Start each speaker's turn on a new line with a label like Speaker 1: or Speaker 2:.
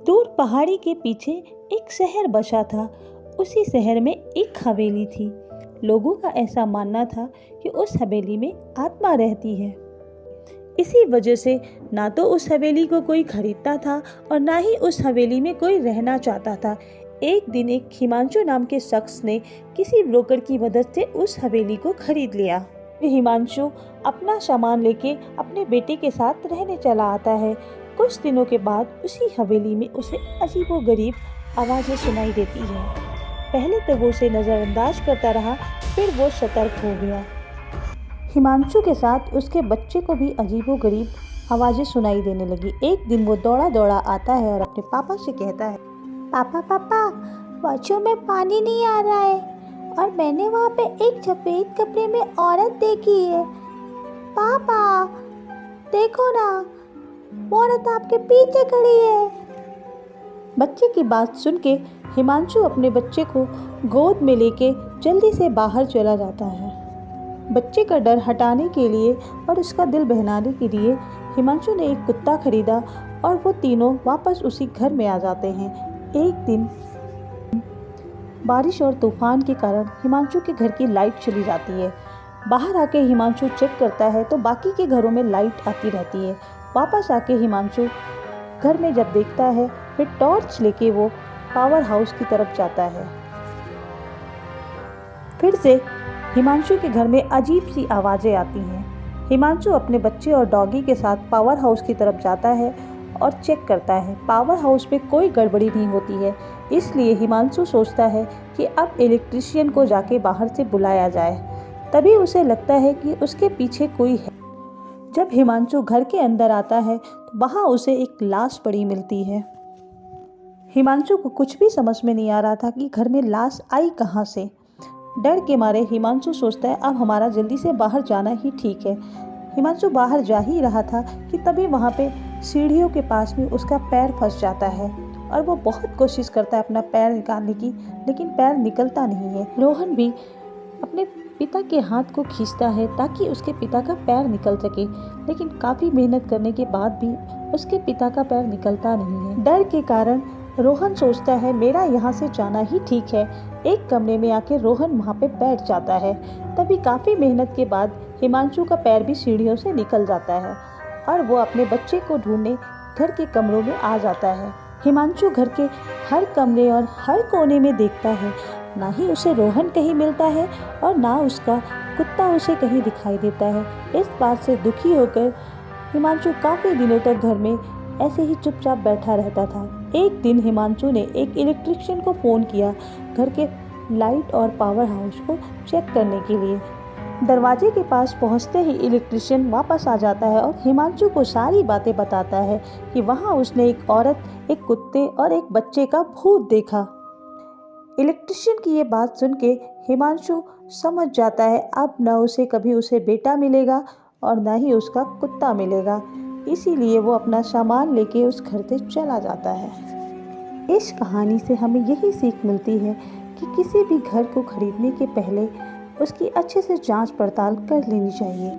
Speaker 1: दूर पहाड़ी के पीछे एक शहर बसा था। उसी शहर में एक हवेली थी। लोगों का ऐसा मानना था कि उस हवेली में आत्मा रहती है। इसी वजह से ना तो उस हवेली को कोई खरीदता था और ना ही उस हवेली में कोई रहना चाहता था। एक दिन एक हिमांशु नाम के शख्स ने किसी ब्रोकर की मदद से उस हवेली को खरीद लिया। हिमांशु अपना सामान लेके अपने बेटे के साथ रहने चला आता है। कुछ दिनों के बाद उसी हवेली में उसे अजीबोगरीब आवाज़ें सुनाई देती है। पहले तो वो उसे नज़रअंदाज करता रहा, फिर वो सतर्क हो गया। हिमांशु के साथ उसके बच्चे को भी अजीबोगरीब आवाज़ें सुनाई देने लगी। एक दिन वो दौड़ा दौड़ा आता है और अपने पापा से कहता है, पापा पापा, वॉशरूम में पानी नहीं आ रहा है और मैंने वहाँ पे एक सफ़ेद कपड़े में औरत देखी है। पापा देखो ना, वो औरत आपके पीछे खड़ी है। बच्चे की बात सुन के हिमांशु अपने बच्चे को गोद में लेके जल्दी से बाहर चला जाता है। बच्चे का डर हटाने के लिए और उसका दिल बहलाने के लिए हिमांशु ने एक कुत्ता खरीदा और वो तीनों वापस उसी घर में आ जाते हैं। एक दिन बारिश और तूफान के कारण हिमांशु के घर की लाइट चली जाती है। बाहर आके हिमांशु चेक करता है तो बाकी के घरों में लाइट आती रहती है। वापस आके हिमांशु घर में जब देखता है, फिर टॉर्च लेके वो पावर हाउस की तरफ जाता है। फिर से हिमांशु के घर में अजीब सी आवाज़ें आती हैं। हिमांशु अपने बच्चे और डॉगी के साथ पावर हाउस की तरफ जाता है और चेक करता है। पावर हाउस में कोई गड़बड़ी नहीं होती है, इसलिए हिमांशु सोचता है कि अब इलेक्ट्रिशियन को जाके बाहर से बुलाया जाए। तभी उसे लगता है कि उसके पीछे कोई है। जब हिमांशु घर के अंदर आता है तो वहाँ उसे एक लाश पड़ी मिलती है। हिमांशु को कुछ भी समझ में नहीं आ रहा था कि घर में लाश आई कहाँ से। डर के मारे हिमांशु सोचता है अब हमारा जल्दी से बाहर जाना ही ठीक है। हिमांशु बाहर जा ही रहा था कि तभी वहाँ पे सीढ़ियों के पास में उसका पैर फंस जाता है और वो बहुत कोशिश करता है अपना पैर निकालने की, लेकिन पैर निकलता नहीं है। रोहन भी अपने पिता के हाथ को खींचता है ताकि उसके पिता का पैर निकल सके, लेकिन काफ़ी मेहनत करने के बाद भी उसके पिता का पैर निकलता नहीं है। डर के कारण रोहन सोचता है मेरा यहाँ से जाना ही ठीक है। एक कमरे में आके रोहन वहाँ पे बैठ जाता है। तभी काफ़ी मेहनत के बाद हिमांशु का पैर भी सीढ़ियों से निकल जाता है और वो अपने बच्चे को ढूंढने घर के कमरों में आ जाता है। हिमांशु घर के हर कमरे और हर कोने में देखता है, ना ही उसे रोहन कहीं मिलता है और ना उसका कुत्ता उसे कहीं दिखाई देता है। इस बात से दुखी होकर हिमांशु काफ़ी दिनों तक घर में ऐसे ही चुपचाप बैठा रहता था। एक दिन हिमांशु ने एक इलेक्ट्रिशियन को फ़ोन किया घर के लाइट और पावर हाउस को चेक करने के लिए। दरवाजे के पास पहुंचते ही इलेक्ट्रिशियन वापस आ जाता है और हिमांशु को सारी बातें बताता है कि वहां उसने एक औरत, एक कुत्ते और एक बच्चे का भूत देखा। इलेक्ट्रिशियन की ये बात सुन के हिमांशु समझ जाता है अब न उसे कभी उसे बेटा मिलेगा और न ही उसका कुत्ता मिलेगा। इसीलिए वो अपना सामान लेके उस घर से चला जाता है। इस कहानी से हमें यही सीख मिलती है कि किसी भी घर को खरीदने के पहले उसकी अच्छे से जांच पड़ताल कर लेनी चाहिए।